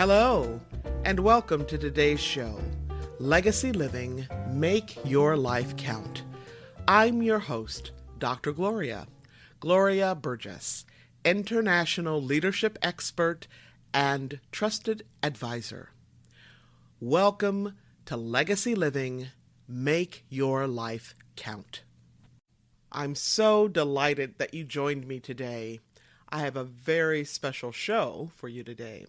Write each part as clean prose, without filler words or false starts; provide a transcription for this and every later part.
Hello, and welcome to today's show, Legacy Living, Make Your Life Count. I'm your host, Dr. Gloria Burgess, international leadership expert and trusted advisor. Welcome to Legacy Living, Make Your Life Count. I'm so delighted that you joined me today. I have a very special show for you today.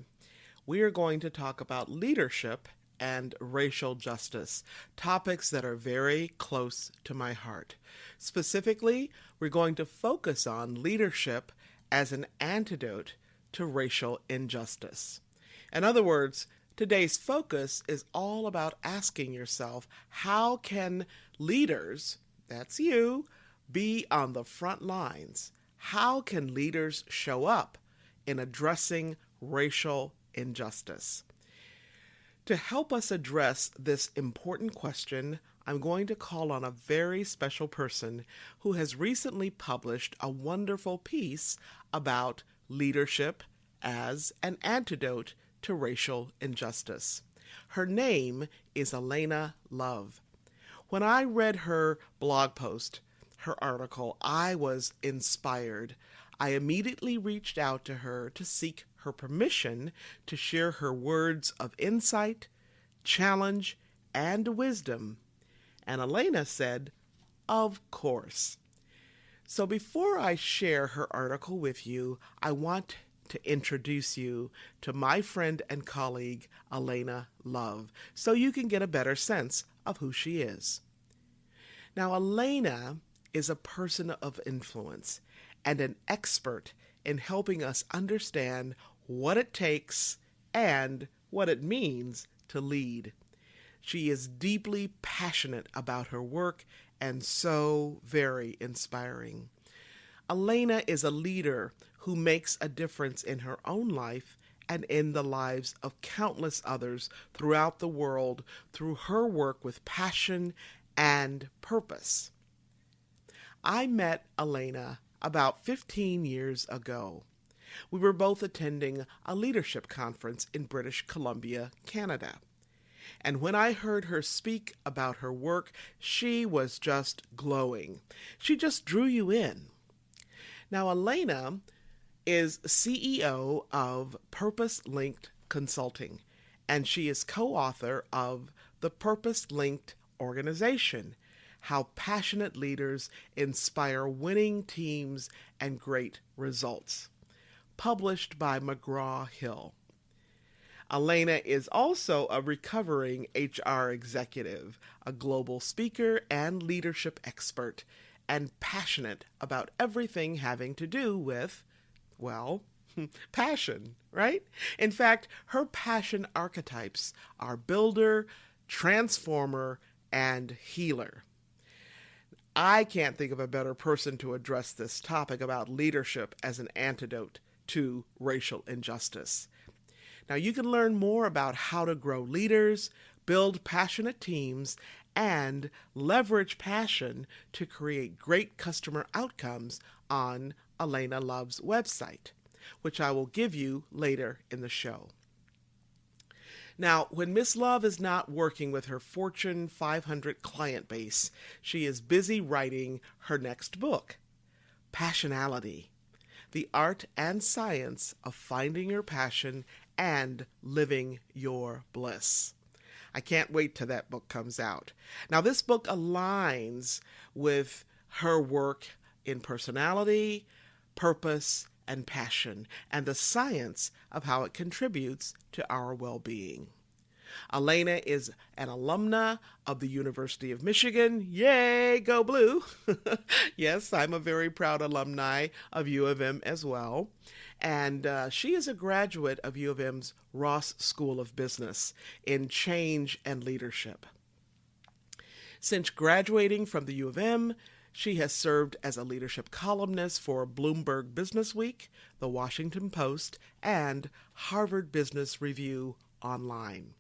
We are going to talk about leadership and racial justice, topics that are very close to my heart. Specifically, we're going to focus on leadership as an antidote to racial injustice. In other words, today's focus is all about asking yourself, how can leaders, that's you, be on the front lines? How can leaders show up in addressing racial injustice? To help us address this important question, I'm going to call on a very special person who has recently published a wonderful piece about leadership as an antidote to racial injustice. Her name is Alaina Love. When I read her blog post, her article, I was inspired. I immediately reached out to her to seek her permission to share her words of insight, challenge, and wisdom. And Alaina said, of course. So before I share her article with you, I want to introduce you to my friend and colleague, Alaina Love, so you can get a better sense of who she is. Now, Alaina is a person of influence and an expert in helping us understand what it takes and what it means to lead. She is deeply passionate about her work and so very inspiring. Alaina is a leader who makes a difference in her own life and in the lives of countless others throughout the world through her work with passion and purpose. I met Alaina about 15 years ago. We were both attending a leadership conference in British Columbia, Canada. And when I heard her speak about her work, she was just glowing. She just drew you in. Now, Alaina is CEO of Purpose Linked Consulting, and she is co-author of the Purpose Linked Organization, How Passionate Leaders Inspire Winning Teams and Great Results, published by McGraw-Hill. Alaina is also a recovering HR executive, a global speaker and leadership expert, and passionate about everything having to do with, well, passion, right? In fact, her passion archetypes are builder, transformer, and healer. I can't think of a better person to address this topic about leadership as an antidote to racial injustice. Now, you can learn more about how to grow leaders, build passionate teams, and leverage passion to create great customer outcomes on Alaina Love's website, which I will give you later in the show. Now, when Miss Love is not working with her Fortune 500 client base, she is busy writing her next book, Passionality: The Art and Science of Finding Your Passion and Living Your Bliss. I can't wait till that book comes out. Now, this book aligns with her work in personality, purpose, and passion, and the science of how it contributes to our well-being. Alaina is an alumna of the University of Michigan. Yay, go blue! Yes, I'm a very proud alumni of U of M as well. And she is a graduate of U of M's Ross School of Business in Change and Leadership. Since graduating from the U of M, she has served as a leadership columnist for Bloomberg Businessweek, The Washington Post, and Harvard Business Review Online.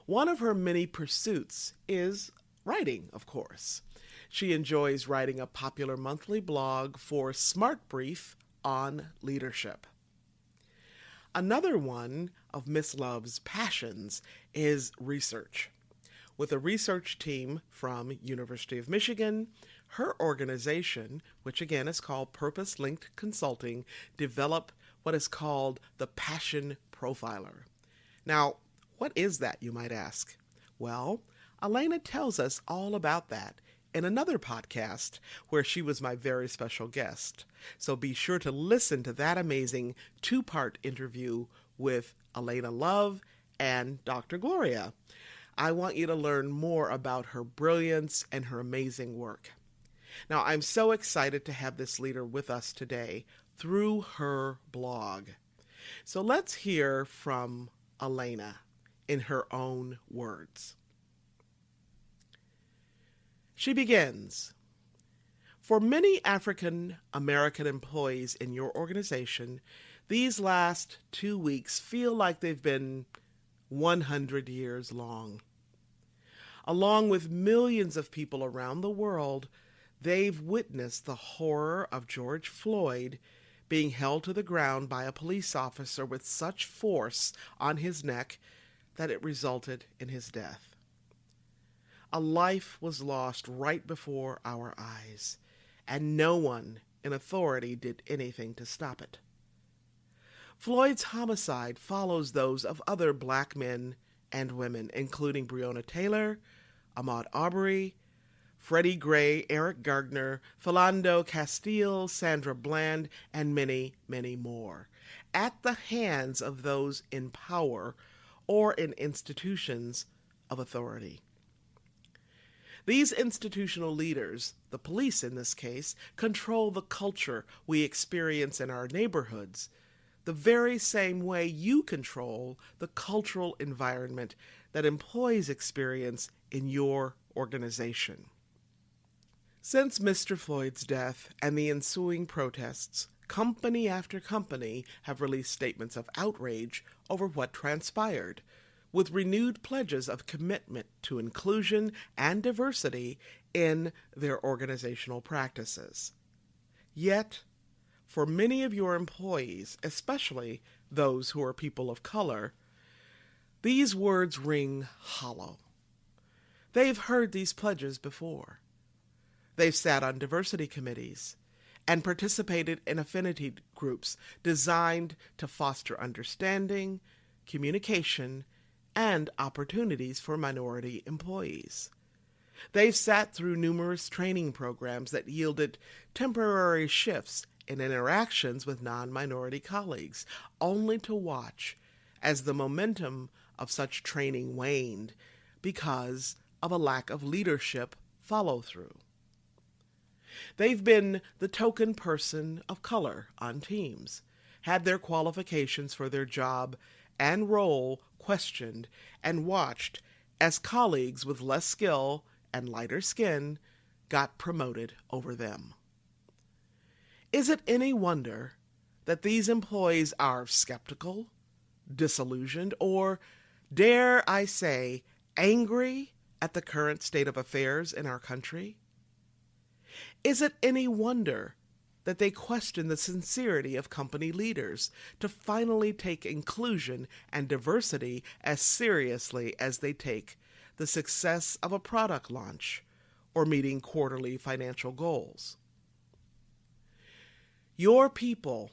One of her many pursuits is writing, of course. She enjoys writing a popular monthly blog for Smart Brief on leadership. Another one of Miss Love's passions is research. With a research team from University of Michigan, her organization, which again is called Purpose Linked Consulting, developed what is called the Passion Profiler. Now, what is that, you might ask? Well, Alaina tells us all about that in another podcast where she was my very special guest. So be sure to listen to that amazing two-part interview with Alaina Love and Dr. Gloria. I want you to learn more about her brilliance and her amazing work. Now, I'm so excited to have this leader with us today through her blog. So let's hear from Alaina in her own words. She begins, "For many African American employees in your organization, these last 2 weeks feel like they've been 100 years long. Along with millions of people around the world, they've witnessed the horror of George Floyd being held to the ground by a police officer with such force on his neck that it resulted in his death. A life was lost right before our eyes, and no one in authority did anything to stop it. Floyd's homicide follows those of other black men and women, including Breonna Taylor, Ahmaud Arbery, Freddie Gray, Eric Gardner, Philando Castile, Sandra Bland, and many, many more, at the hands of those in power or in institutions of authority. These institutional leaders, the police in this case, control the culture we experience in our neighborhoods, the very same way you control the cultural environment that employees experience in your organization. Since Mr. Floyd's death and the ensuing protests, company after company have released statements of outrage over what transpired, with renewed pledges of commitment to inclusion and diversity in their organizational practices. Yet, for many of your employees, especially those who are people of color, these words ring hollow. They've heard these pledges before. They've sat on diversity committees and participated in affinity groups designed to foster understanding, communication, and opportunities for minority employees. They've sat through numerous training programs that yielded temporary shifts in interactions with non-minority colleagues, only to watch as the momentum of such training waned because of a lack of leadership follow-through. They've been the token person of color on teams, had their qualifications for their job and role questioned, and watched as colleagues with less skill and lighter skin got promoted over them. Is it any wonder that these employees are skeptical, disillusioned, or, dare I say, angry at the current state of affairs in our country? Is it any wonder that they question the sincerity of company leaders to finally take inclusion and diversity as seriously as they take the success of a product launch or meeting quarterly financial goals? Your people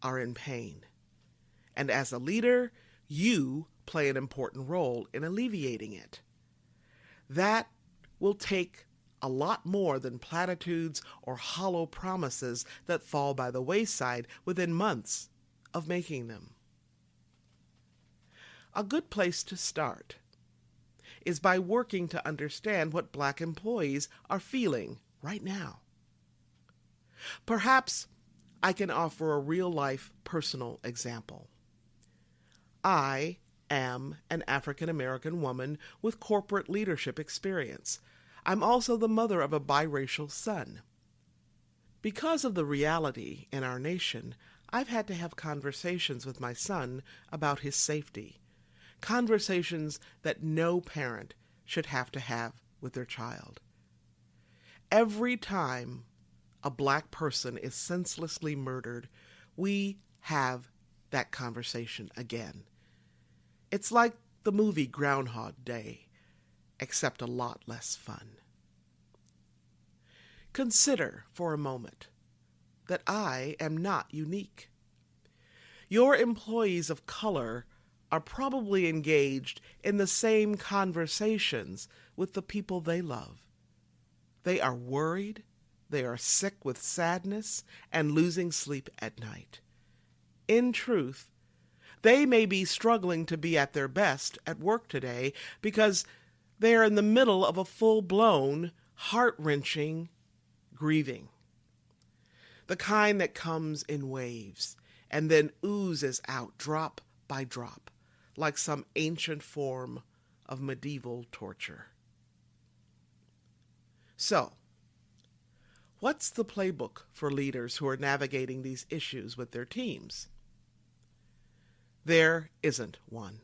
are in pain, and as a leader, you play an important role in alleviating it. That will take a lot more than platitudes or hollow promises that fall by the wayside within months of making them. A good place to start is by working to understand what Black employees are feeling right now. Perhaps I can offer a real-life personal example. I am an African American woman with corporate leadership experience. I'm also the mother of a biracial son. Because of the reality in our nation, I've had to have conversations with my son about his safety, conversations that no parent should have to have with their child. Every time a Black person is senselessly murdered, we have that conversation again. It's like the movie Groundhog Day, except a lot less fun. Consider for a moment that I am not unique. Your employees of color are probably engaged in the same conversations with the people they love. They are worried, they are sick with sadness, and losing sleep at night. In truth, they may be struggling to be at their best at work today because they are in the middle of a full-blown, heart-wrenching grieving. The kind that comes in waves and then oozes out drop by drop, like some ancient form of medieval torture. So, what's the playbook for leaders who are navigating these issues with their teams? There isn't one.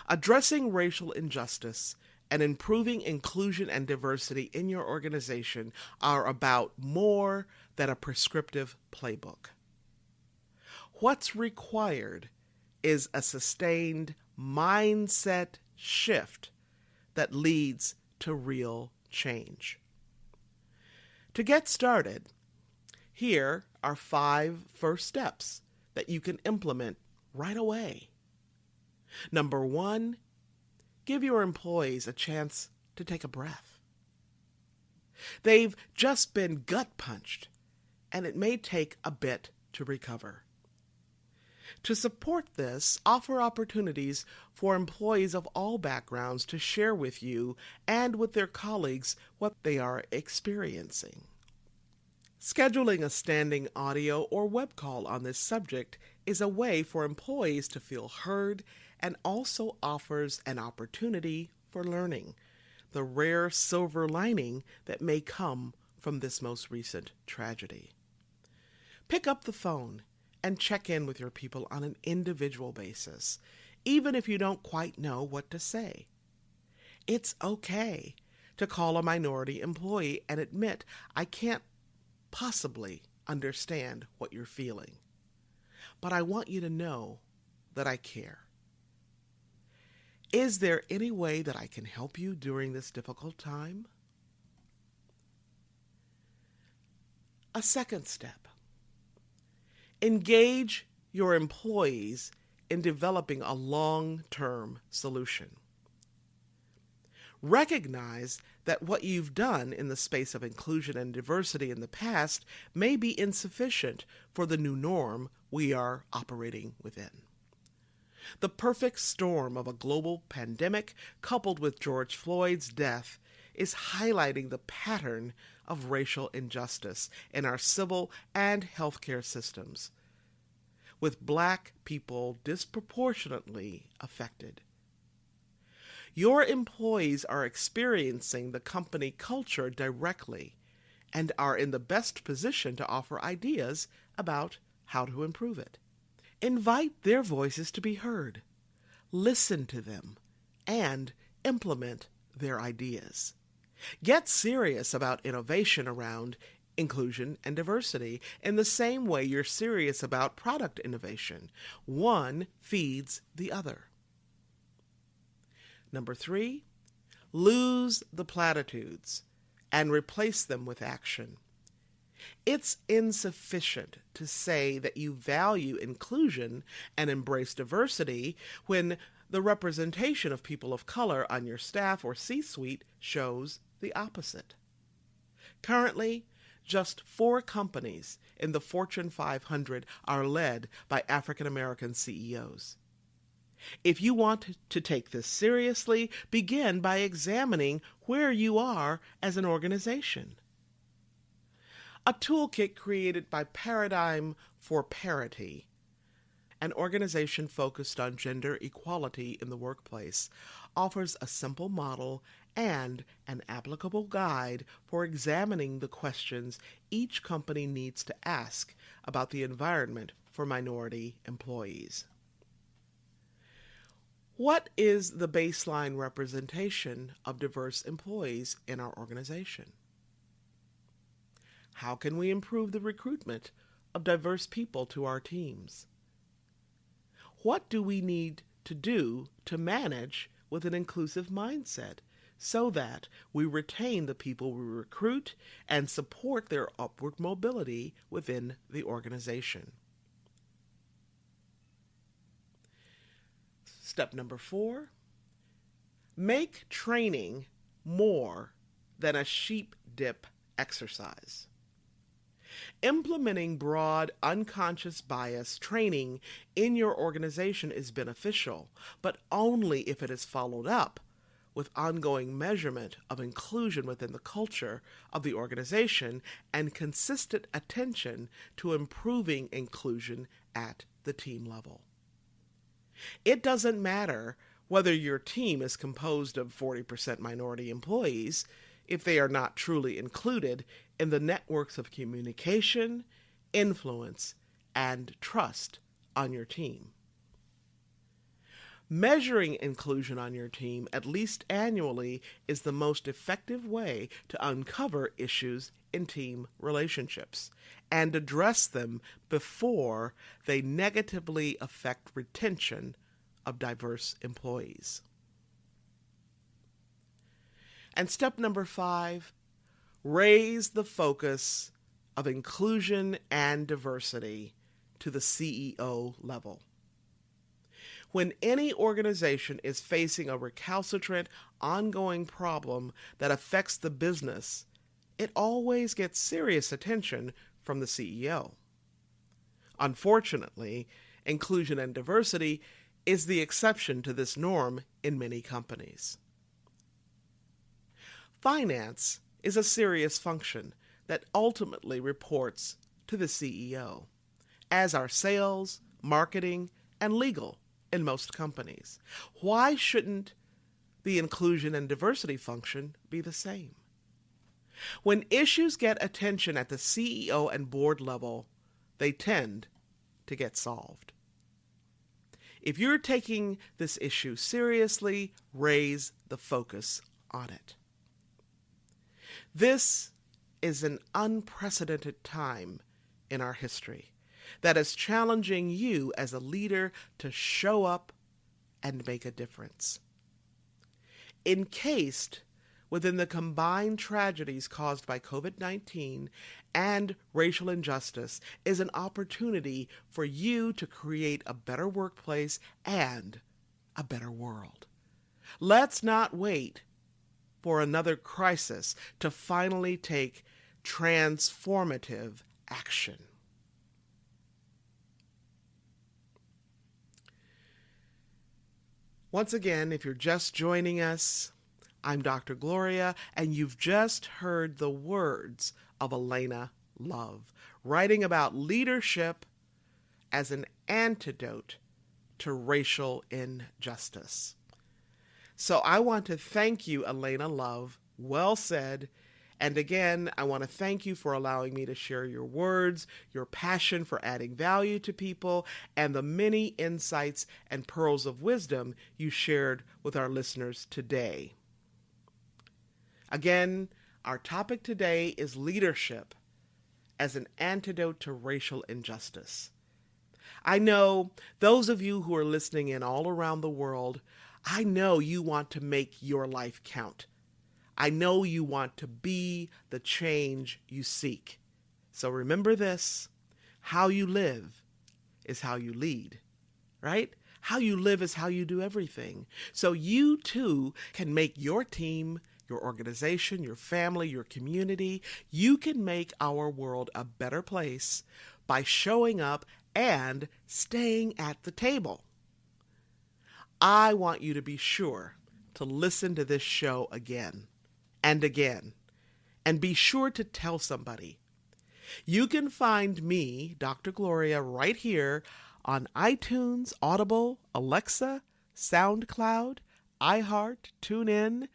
Addressing racial injustice and improving inclusion and diversity in your organization are about more than a prescriptive playbook. What's required is a sustained mindset shift that leads to real change. To get started, here are 5 first steps that you can implement right away. Number 1, give your employees a chance to take a breath. They've just been gut punched, and it may take a bit to recover. To support this, offer opportunities for employees of all backgrounds to share with you and with their colleagues what they are experiencing. Scheduling a standing audio or web call on this subject is a way for employees to feel heard and also offers an opportunity for learning, the rare silver lining that may come from this most recent tragedy. Pick up the phone and check in with your people on an individual basis, even if you don't quite know what to say. It's okay to call a minority employee and admit, I can't possibly understand what you're feeling, but I want you to know that I care. Is there any way that I can help you during this difficult time? A second step. Engage your employees in developing a long-term solution. Recognize that what you've done in the space of inclusion and diversity in the past may be insufficient for the new norm we are operating within. The perfect storm of a global pandemic coupled with George Floyd's death is highlighting the pattern of racial injustice in our civil and healthcare systems, with Black people disproportionately affected. Your employees are experiencing the company culture directly and are in the best position to offer ideas about how to improve it. Invite their voices to be heard, listen to them, and implement their ideas. Get serious about innovation around inclusion and diversity in the same way you're serious about product innovation. One feeds the other. Number 3, lose the platitudes and replace them with action. It's insufficient to say that you value inclusion and embrace diversity when the representation of people of color on your staff or C-suite shows the opposite. Currently, just 4 companies in the Fortune 500 are led by African American CEOs. If you want to take this seriously, begin by examining where you are as an organization. A toolkit created by Paradigm for Parity, an organization focused on gender equality in the workplace, offers a simple model and an applicable guide for examining the questions each company needs to ask about the environment for minority employees. What is the baseline representation of diverse employees in our organization? How can we improve the recruitment of diverse people to our teams? What do we need to do to manage with an inclusive mindset so that we retain the people we recruit and support their upward mobility within the organization. Step number 4, make training more than a sheep dip exercise. Implementing broad unconscious bias training in your organization is beneficial, but only if it is followed up with ongoing measurement of inclusion within the culture of the organization and consistent attention to improving inclusion at the team level. It doesn't matter whether your team is composed of 40% minority employees if they are not truly included in the networks of communication, influence, and trust on your team. Measuring inclusion on your team at least annually is the most effective way to uncover issues in team relationships and address them before they negatively affect retention of diverse employees. And step number 5, raise the focus of inclusion and diversity to the CEO level. When any organization is facing a recalcitrant, ongoing problem that affects the business, it always gets serious attention from the CEO. Unfortunately, inclusion and diversity is the exception to this norm in many companies. Finance is a serious function that ultimately reports to the CEO, as are sales, marketing, and legal in most companies. Why shouldn't the inclusion and diversity function be the same? When issues get attention at the CEO and board level, they tend to get solved. If you're taking this issue seriously, raise the focus on it. This is an unprecedented time in our history that is challenging you as a leader to show up and make a difference. Encased within the combined tragedies caused by COVID-19 and racial injustice is an opportunity for you to create a better workplace and a better world. Let's not wait for another crisis to finally take transformative action. Once again, if you're just joining us, I'm Dr. Gloria, and you've just heard the words of Alaina Love, writing about leadership as an antidote to racial injustice. So I want to thank you, Alaina Love. Well said. And again, I want to thank you for allowing me to share your words, your passion for adding value to people, and the many insights and pearls of wisdom you shared with our listeners today. Again, our topic today is leadership as an antidote to racial injustice. I know those of you who are listening in all around the world, I know you want to make your life count. I know you want to be the change you seek. So remember this, how you live is how you lead, right? How you live is how you do everything. So you too can make your team, your organization, your family, your community, you can make our world a better place by showing up and staying at the table. I want you to be sure to listen to this show again and again, and be sure to tell somebody. You can find me, Dr. Gloria, right here on iTunes, Audible, Alexa, SoundCloud, iHeart, TuneIn,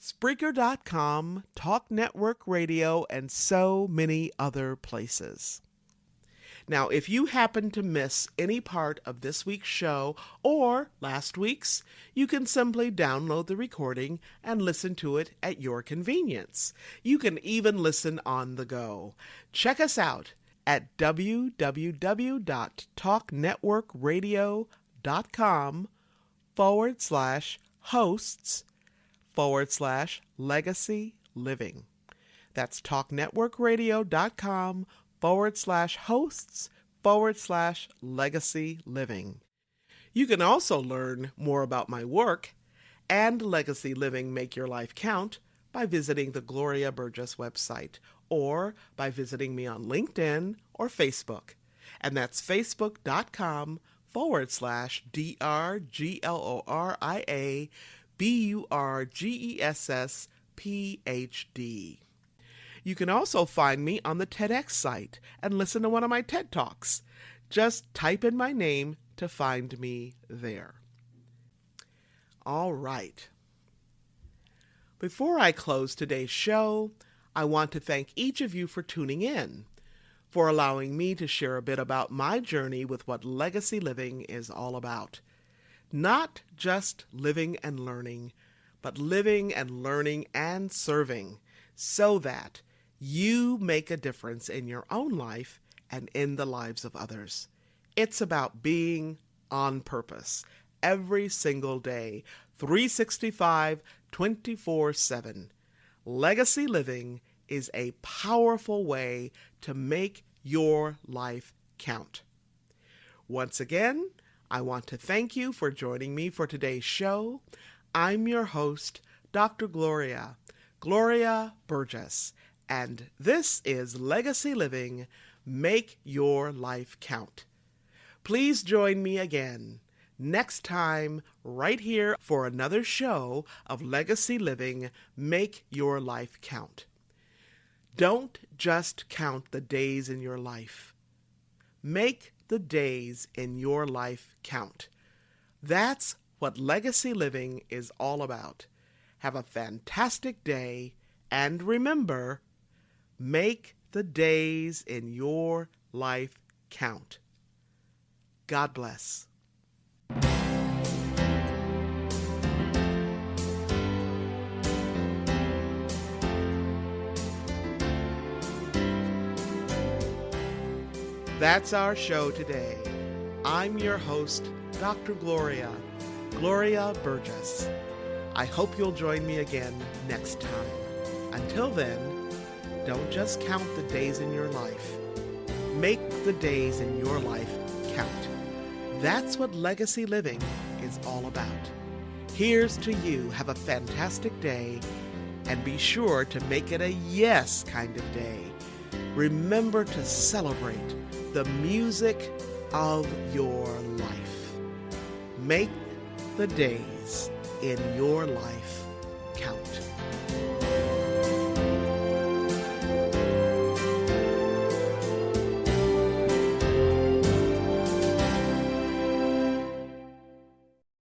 Spreaker.com, Talk Network Radio, and so many other places. Now, if you happen to miss any part of this week's show or last week's, you can simply download the recording and listen to it at your convenience. You can even listen on the go. Check us out at www.talknetworkradio.com talknetworkradio.com/hosts/legacy living. That's talknetworkradio.com/hosts/legacy living. You can also learn more about my work and Legacy Living Make Your Life Count by visiting the Gloria Burgess website or by visiting me on LinkedIn or Facebook. And that's facebook.com/DrGloria_BURGESS-PhD. You can also find me on the TEDx site and listen to one of my TED Talks. Just type in my name to find me there. All right. Before I close today's show, I want to thank each of you for tuning in, for allowing me to share a bit about my journey with what legacy living is all about. Not just living and learning, but living and learning and serving so that you make a difference in your own life and in the lives of others. It's about being on purpose every single day, 365, 24/7. Legacy living is a powerful way to make your life count. Once again, I want to thank you for joining me for today's show. I'm your host, Dr. Gloria Burgess, and this is Legacy Living, Make Your Life Count. Please join me again next time right here for another show of Legacy Living, Make Your Life Count. Don't just count the days in your life. Make the days in your life count. That's what legacy living is all about. Have a fantastic day, and remember, make the days in your life count. God bless. That's our show today. I'm your host, Dr. Gloria Burgess. I hope you'll join me again next time. Until then, don't just count the days in your life. Make the days in your life count. That's what legacy living is all about. Here's to you. Have a fantastic day, and be sure to make it a yes kind of day. Remember to celebrate the music of your life. Make the days in your life count.